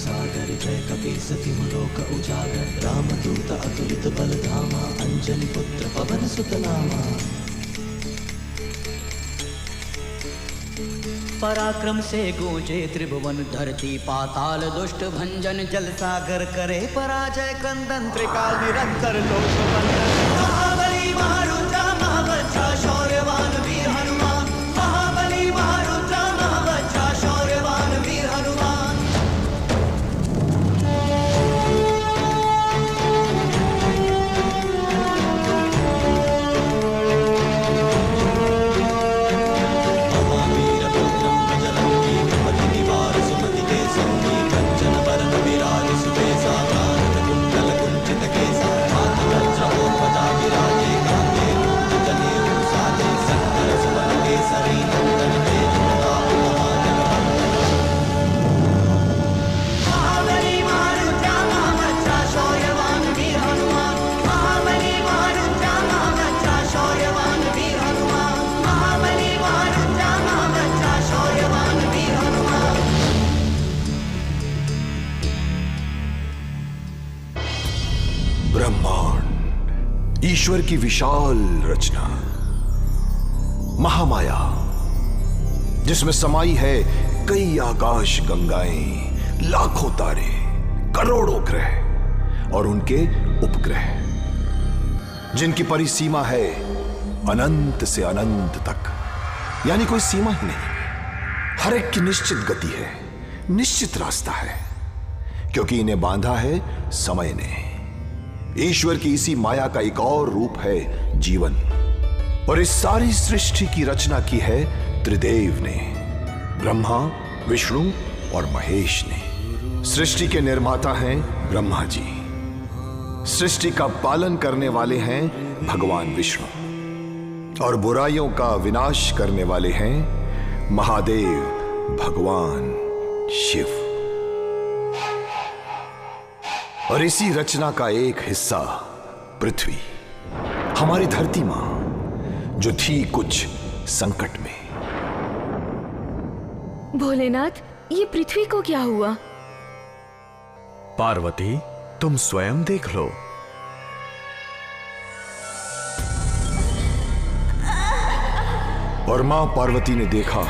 सागर जय कपीस तिहु लोक उजागर रामदूत अतुलित बल धामा अंजनी पुत्र पवन सुत नामा। पराक्रम से गूंजे त्रिभुवन धरती पाताल दुष्ट भंजन जल सागर करे पराजय क्रंदन त्रिकाल निरंतर लोक बंधन। महाबली महारुद्र महावज्र शौर्यवान वीर हनुमान महाबली महारुद्र महावज्र शौर्यवान वीर हनुमान। ब्रह्मांड ईश्वर की विशाल रचना, महामाया जिसमें समाई है कई आकाश गंगाएं, लाखों तारे, करोड़ों ग्रह और उनके उपग्रह, जिनकी परिसीमा है अनंत से अनंत तक, यानी कोई सीमा ही नहीं। हर एक की निश्चित गति है, निश्चित रास्ता है, क्योंकि इन्हें बांधा है समय ने। ईश्वर की इसी माया का एक और रूप है जीवन, और इस सारी सृष्टि की रचना की है त्रिदेव ने, ब्रह्मा, विष्णु और महेश ने। सृष्टि के निर्माता हैं ब्रह्मा जी, सृष्टि का पालन करने वाले हैं भगवान विष्णु, और बुराइयों का विनाश करने वाले हैं महादेव भगवान शिव। और इसी रचना का एक हिस्सा पृथ्वी, हमारी धरती मां, जो थी कुछ संकट में। भोलेनाथ, ये पृथ्वी को क्या हुआ? पार्वती, तुम स्वयं देख लो। और मां पार्वती ने देखा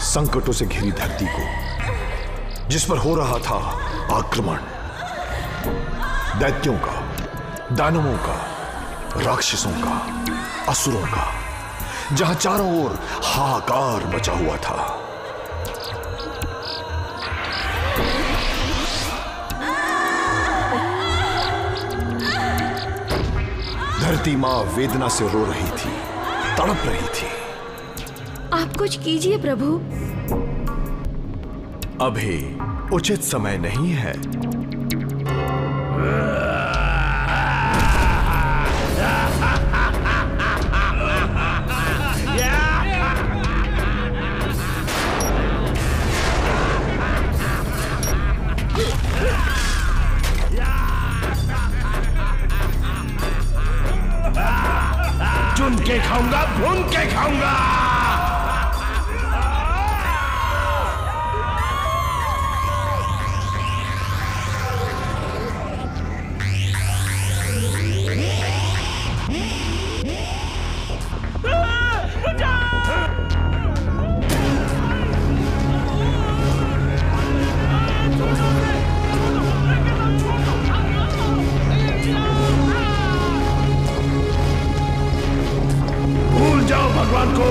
संकटों से घिरी धरती को, जिस पर हो रहा था आक्रमण, दैत्यों का, दानवों का, राक्षसों का, असुरों का, जहां चारों ओर हाहाकार मचा हुआ था। धरती मां वेदना से रो रही थी, तड़प रही थी। आप कुछ कीजिए प्रभु। अभी उचित समय नहीं है। चुन के खाऊंगा, भून के खाऊंगा। भूल जाओ भगवान को,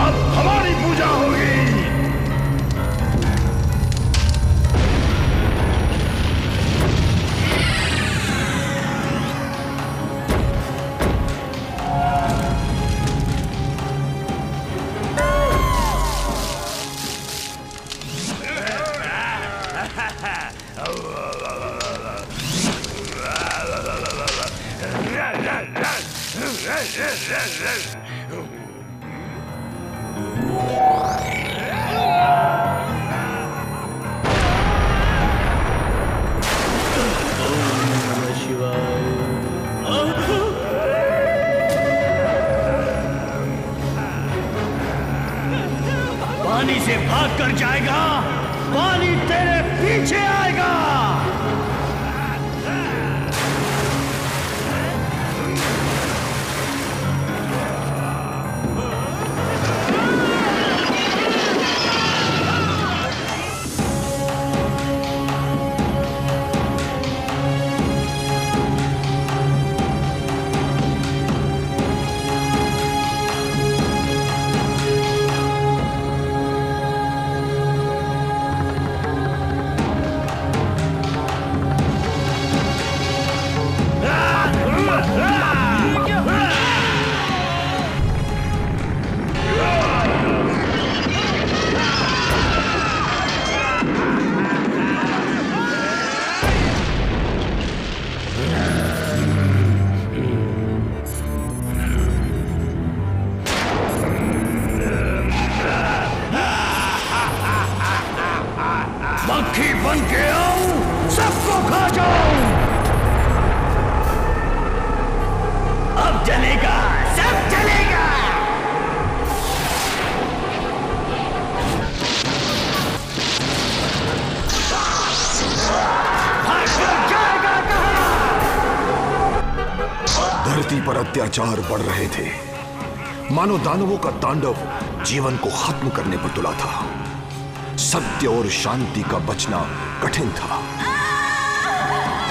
अब हमारी पूजा होगी। पानी से भाग कर जाएगा, पानी तेरे पीछे आएगा। मक्खी बन के आऊं, सबको खा जाऊं। अब जलेगा, सब जलेगा। जाएगा कहां? धरती पर अत्याचार बढ़ रहे थे। मानो दानवों का तांडव जीवन को खत्म करने पर तुला था। सत्य और शांति का बचना कठिन था।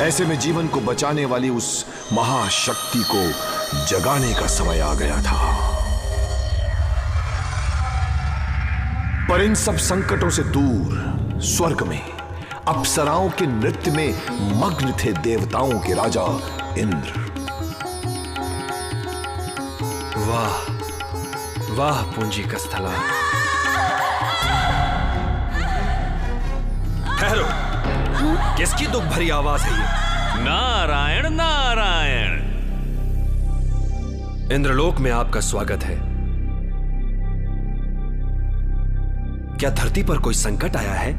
ऐसे में जीवन को बचाने वाली उस महाशक्ति को जगाने का समय आ गया था। पर इन सब संकटों से दूर स्वर्ग में अप्सराओं के नृत्य में मग्न थे देवताओं के राजा इंद्र। वाह वाह पूंजी का स्थला। ठहरो, किसकी दुख भरी आवाज है ये? नारायण नारायण। इंद्रलोक में आपका स्वागत है। क्या धरती पर कोई संकट आया है?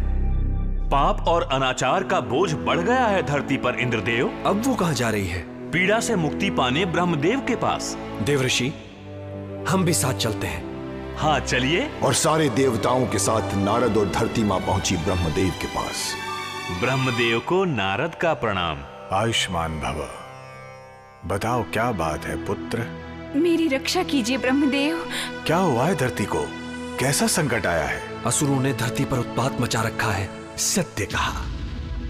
पाप और अनाचार का बोझ बढ़ गया है धरती पर इंद्रदेव। अब वो कहां जा रही है? पीड़ा से मुक्ति पाने ब्रह्मदेव के पास। देवऋषि, हम भी साथ चलते हैं। हाँ चलिए। और सारे देवताओं के साथ नारद और धरती मां पहुंची ब्रह्मदेव के पास। ब्रह्मदेव को नारद का प्रणाम। आयुष्मान भव। बताओ क्या बात है पुत्र? मेरी रक्षा कीजिए ब्रह्मदेव। क्या हुआ है धरती को? कैसा संकट आया है? असुरों ने धरती पर उत्पात मचा रखा है। सत्य कहा।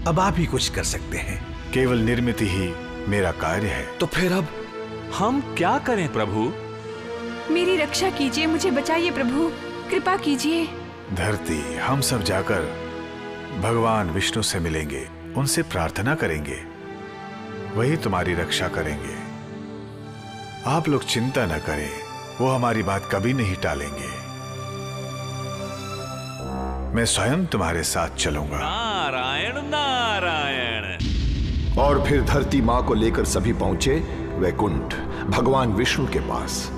अब आप ही कुछ कर सकते हैं। केवल निर्मित ही मेरा कार्य है। तो फिर अब हम क्या करें प्रभु? मेरी रक्षा कीजिए, मुझे बचाइए प्रभु, कृपा कीजिए। धरती, हम सब जाकर भगवान विष्णु से मिलेंगे, उनसे प्रार्थना करेंगे, वही तुम्हारी रक्षा करेंगे। आप लोग चिंता न करें, वो हमारी बात कभी नहीं टालेंगे। मैं स्वयं तुम्हारे साथ चलूंगा। नारायण नारायण। और फिर धरती मां को लेकर सभी पहुंचे वैकुंठ, भगवान विष्णु के पास।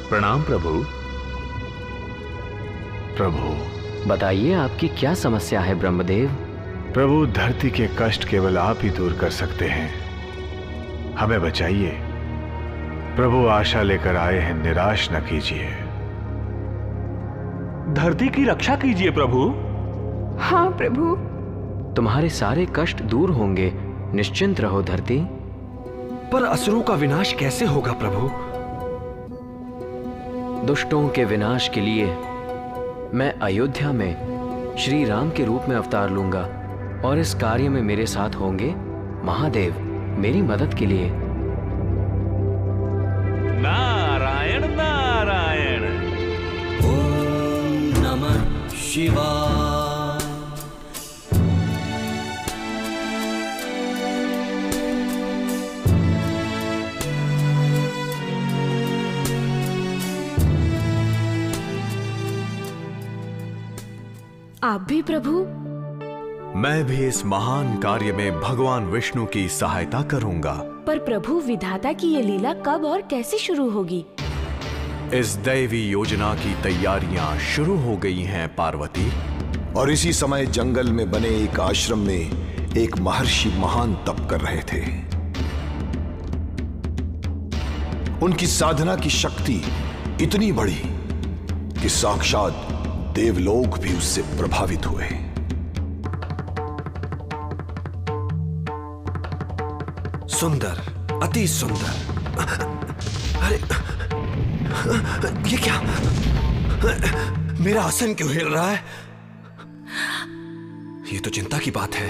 प्रणाम प्रभु। प्रभु बताइए, आपकी क्या समस्या है ब्रह्मदेव? प्रभु, धरती के कष्ट केवल आप ही दूर कर सकते हैं। हमें बचाइए प्रभु, आशा लेकर आए हैं, निराश न कीजिए। धरती की रक्षा कीजिए प्रभु। हाँ प्रभु। तुम्हारे सारे कष्ट दूर होंगे, निश्चिंत रहो धरती। पर असुरों का विनाश कैसे होगा प्रभु? दुष्टों के विनाश के लिए मैं अयोध्या में श्री राम के रूप में अवतार लूंगा और इस कार्य में मेरे साथ होंगे महादेव, मेरी मदद के लिए। नारायण नारायण। ओम नमः शिवाय। आप भी प्रभु? मैं भी इस महान कार्य में भगवान विष्णु की सहायता करूंगा। पर प्रभु, विधाता की ये लीला कब और कैसे शुरू होगी? इस दैवी योजना की तैयारियां शुरू हो गई हैं पार्वती। और इसी समय जंगल में बने एक आश्रम में एक महर्षि महान तप कर रहे थे। उनकी साधना की शक्ति इतनी बढ़ी कि साक्षात देवलोक भी उससे प्रभावित हुए। सुंदर, अति सुंदर। अरे ये क्या? मेरा आसन क्यों हिल रहा है? ये तो चिंता की बात है।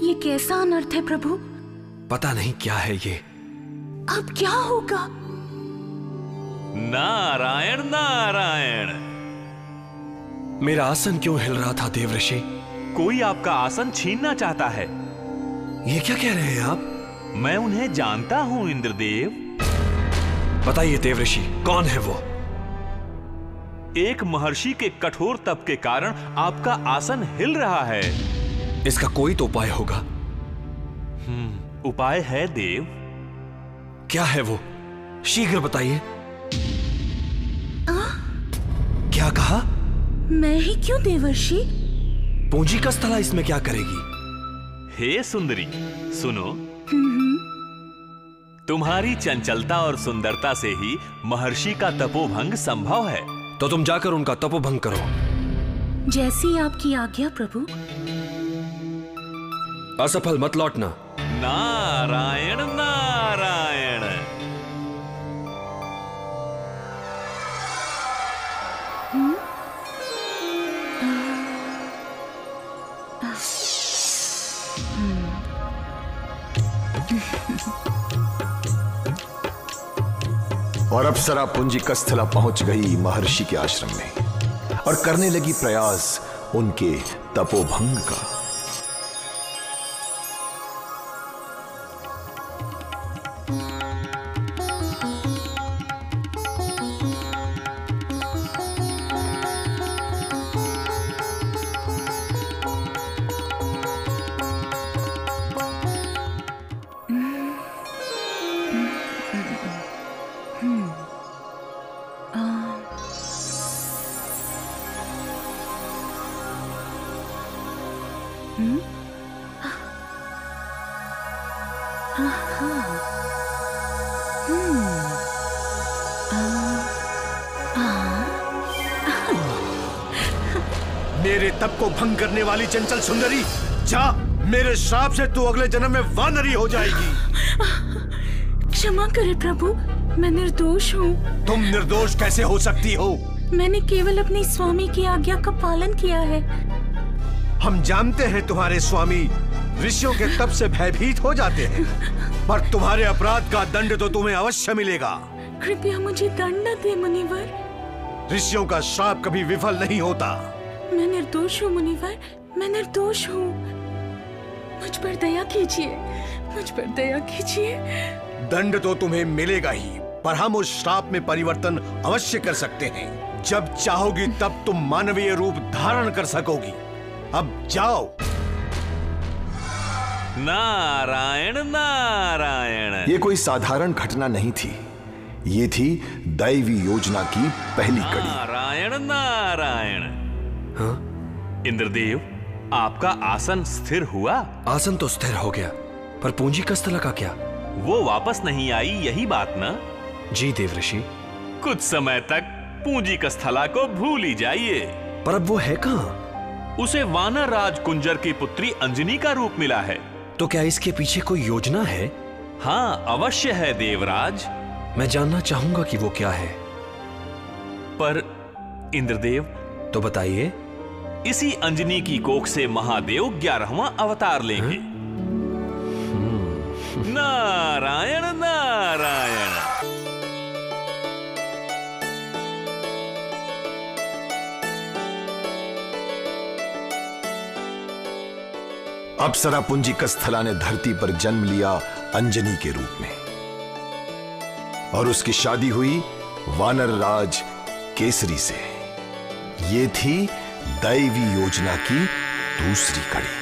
ये कैसा अनर्थ है प्रभु? पता नहीं क्या है ये। अब क्या होगा? नारायण नारायण। मेरा आसन क्यों हिल रहा था देवऋषि? कोई आपका आसन छीनना चाहता है। ये क्या कह रहे हैं आप? मैं उन्हें जानता हूं इंद्रदेव। बताइए देवऋषि, कौन है वो? एक महर्षि के कठोर तप के कारण आपका आसन हिल रहा है। इसका कोई तो उपाय होगा। उपाय है देव। क्या है वो? शीघ्र बताइए। क्या कहा? मैं ही क्यों देवर्षि? पूंजी का स्थला इसमें क्या करेगी? हे सुंदरी, सुनो। तुम्हारी चंचलता और सुंदरता से ही महर्षि का तपोभंग संभव है। तो तुम जाकर उनका तपोभंग करो। जैसी आपकी आज्ञा प्रभु। असफल मत लौटना। नारायण नारायण। और अप्सरा पुंजी कस्थला पहुंच गई महर्षि के आश्रम में और करने लगी प्रयास उनके तपोभंग का। मेरे तप को भंग करने वाली चंचल सुंदरी, जा, मेरे श्राप से तू अगले जन्म में वानरी हो जाएगी। क्षमा करे प्रभु, मैं निर्दोष हूँ। तुम निर्दोष कैसे हो सकती हो? मैंने केवल अपने स्वामी की आज्ञा का पालन किया है। हम जानते हैं तुम्हारे स्वामी ऋषियों के तप से भयभीत हो जाते हैं, पर तुम्हारे अपराध का दंड तो तुम्हें अवश्य मिलेगा। कृपया मुझे दंड न दे मुनिवर। ऋषियों का श्राप कभी विफल नहीं होता। मैं निर्दोष हूँ मुनिवर, मैं निर्दोष हूँ। मुझ पर दया कीजिए, मुझ पर दया कीजिए। दंड तो तुम्हें मिलेगा ही, पर हम उस श्राप में परिवर्तन अवश्य कर सकते हैं। जब चाहोगी तब तुम मानवीय रूप धारण कर सकोगी। अब जाओ। नारायण नारायण। ये कोई साधारण घटना नहीं थी, ये थी दैवी योजना की पहली कड़ी। नारायण नारायण। हाँ? इंद्रदेव, आपका आसन स्थिर हुआ? आसन तो स्थिर हो गया, पर पूंजी कस्थला का क्या? वो वापस नहीं आई, यही बात ना? जी देवऋषि। कुछ समय तक पूंजी कस्थला को भूल ही जाइए। पर अब वो है कहाँ? उसे वानर राज कुंजर की पुत्री अंजनी का रूप मिला है। तो क्या इसके पीछे कोई योजना है? हाँ, अवश्य है देवराज। मैं जानना चाहूंगा कि वो क्या है। पर इंद्रदेव। तो बताइए। इसी अंजनी की कोख से महादेव 11वां अवतार लेंगे। नारायण नारायण। अप्सरा पुंजी कस्थला ने धरती पर जन्म लिया अंजनी के रूप में, और उसकी शादी हुई वानर राज केसरी से। ये थी दैवी योजना की दूसरी कड़ी।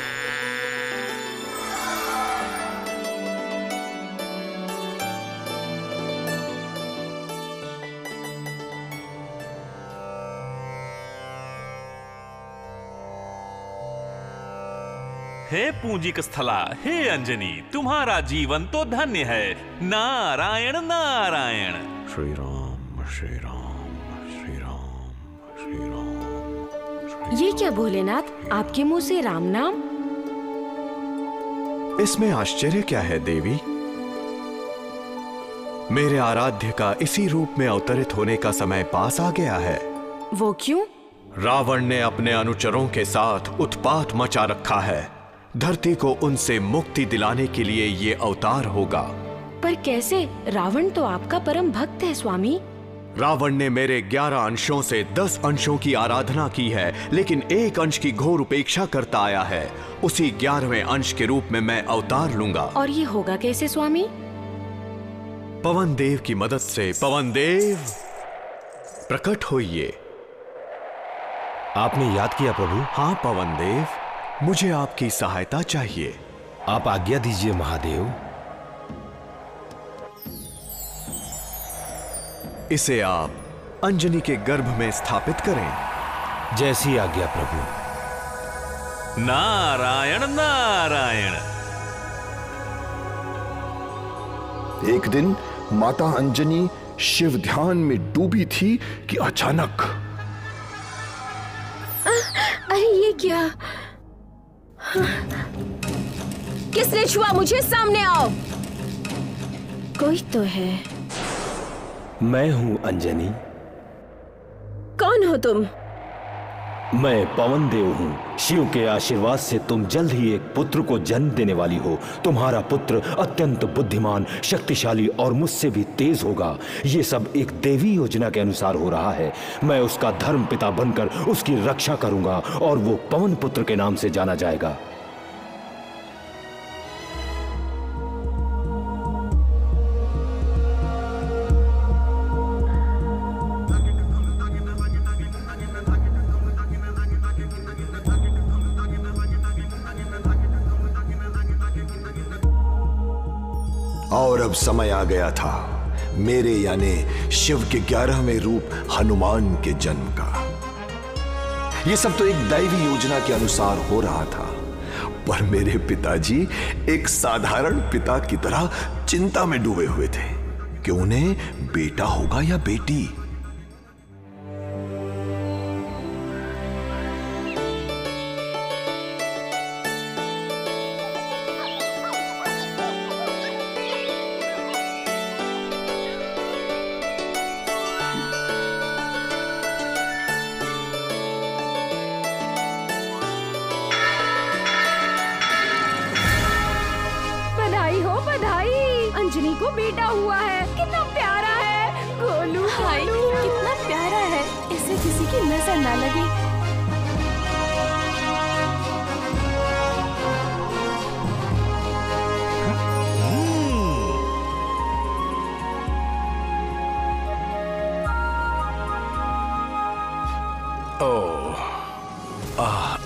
हे पूंजिक स्थला, हे अंजनी, तुम्हारा जीवन तो धन्य है। नारायण नारायण। श्री राम श्री राम श्री राम श्री राम। ये क्या भोलेनाथ, आपके मुंह से राम नाम? इसमें आश्चर्य क्या है देवी? मेरे आराध्य का इसी रूप में अवतरित होने का समय पास आ गया है। वो क्यों? रावण ने अपने अनुचरों के साथ उत्पात मचा रखा है। धरती को उनसे मुक्ति दिलाने के लिए ये अवतार होगा। पर कैसे? रावण तो आपका परम भक्त है स्वामी। रावण ने मेरे 11 अंशों से 10 अंशों की आराधना की है, लेकिन एक अंश की घोर उपेक्षा करता आया है। उसी 11वें अंश के रूप में मैं अवतार लूंगा। और ये होगा कैसे स्वामी? पवन देव की मदद से। पवन देव प्रकट होइए। आपने याद किया प्रभु? हाँ पवन देव, मुझे आपकी सहायता चाहिए। आप आज्ञा दीजिए महादेव। इसे आप अंजनी के गर्भ में स्थापित करें। जैसी आज्ञा प्रभु। नारायण नारायण। एक दिन माता अंजनी शिव ध्यान में डूबी थी कि अचानक अरे ये क्या? किसने छुआ मुझे? सामने आओ। कोई तो है। मैं हूं अंजनी। कौन हो तुम? मैं पवन देव हूं। शिव के आशीर्वाद से तुम जल्द ही एक पुत्र को जन्म देने वाली हो। तुम्हारा पुत्र अत्यंत बुद्धिमान, शक्तिशाली और मुझसे भी तेज होगा। ये सब एक देवी योजना के अनुसार हो रहा है। मैं उसका धर्म पिता बनकर उसकी रक्षा करूंगा और वो पवन पुत्र के नाम से जाना जाएगा। और अब समय आ गया था मेरे यानी शिव के 11वें रूप हनुमान के जन्म का। यह सब तो एक दैवी योजना के अनुसार हो रहा था, पर मेरे पिताजी एक साधारण पिता की तरह चिंता में डूबे हुए थे कि उन्हें बेटा होगा या बेटी। अंजनी को बेटा हुआ है। कितना प्यारा है गोलू। हाय, कितना प्यारा है। इससे किसी की नजर ना लगे।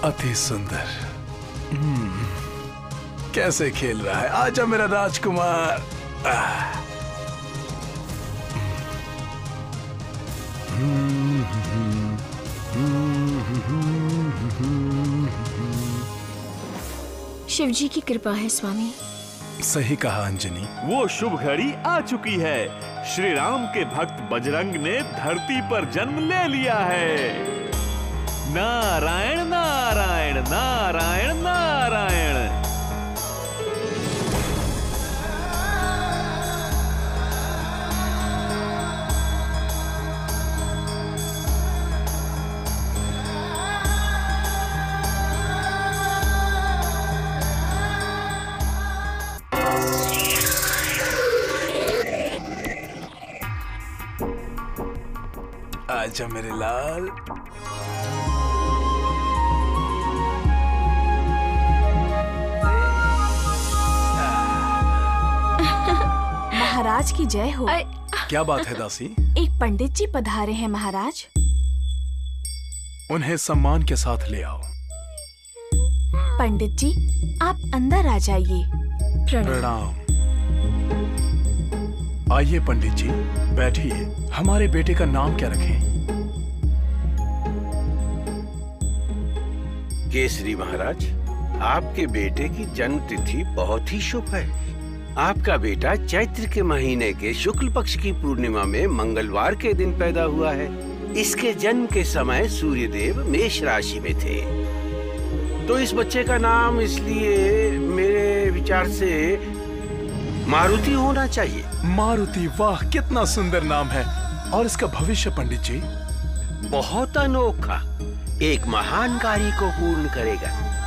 अति सुंदर। कैसे खेल रहा है? आजा मेरा राजकुमार। शिव जी की कृपा है स्वामी। सही कहा अंजनी। वो शुभ घड़ी आ चुकी है। श्री राम के भक्त बजरंग ने धरती पर जन्म ले लिया है। नारायण नारायण नारायण नारायण। आजा मेरे लाल। महाराज की जय हो। क्या बात है दासी? एक पंडित जी पधारे हैं महाराज। उन्हें सम्मान के साथ ले आओ। पंडित जी आप अंदर आ जाइए। प्रणाम। आइए पंडित जी बैठिए। हमारे बेटे का नाम क्या रखें? केसरी महाराज, आपके बेटे की जन्म तिथि बहुत ही शुभ है। आपका बेटा चैत्र के महीने के शुक्ल पक्ष की पूर्णिमा में मंगलवार के दिन पैदा हुआ है। इसके जन्म के समय सूर्यदेव मेष राशि में थे। तो इस बच्चे का नाम इसलिए मेरे विचार से मारुति होना चाहिए। मारुति, वाह कितना सुंदर नाम है। और इसका भविष्य पंडित जी? बहुत अनोखा, एक महान कार्य को पूर्ण करेगा।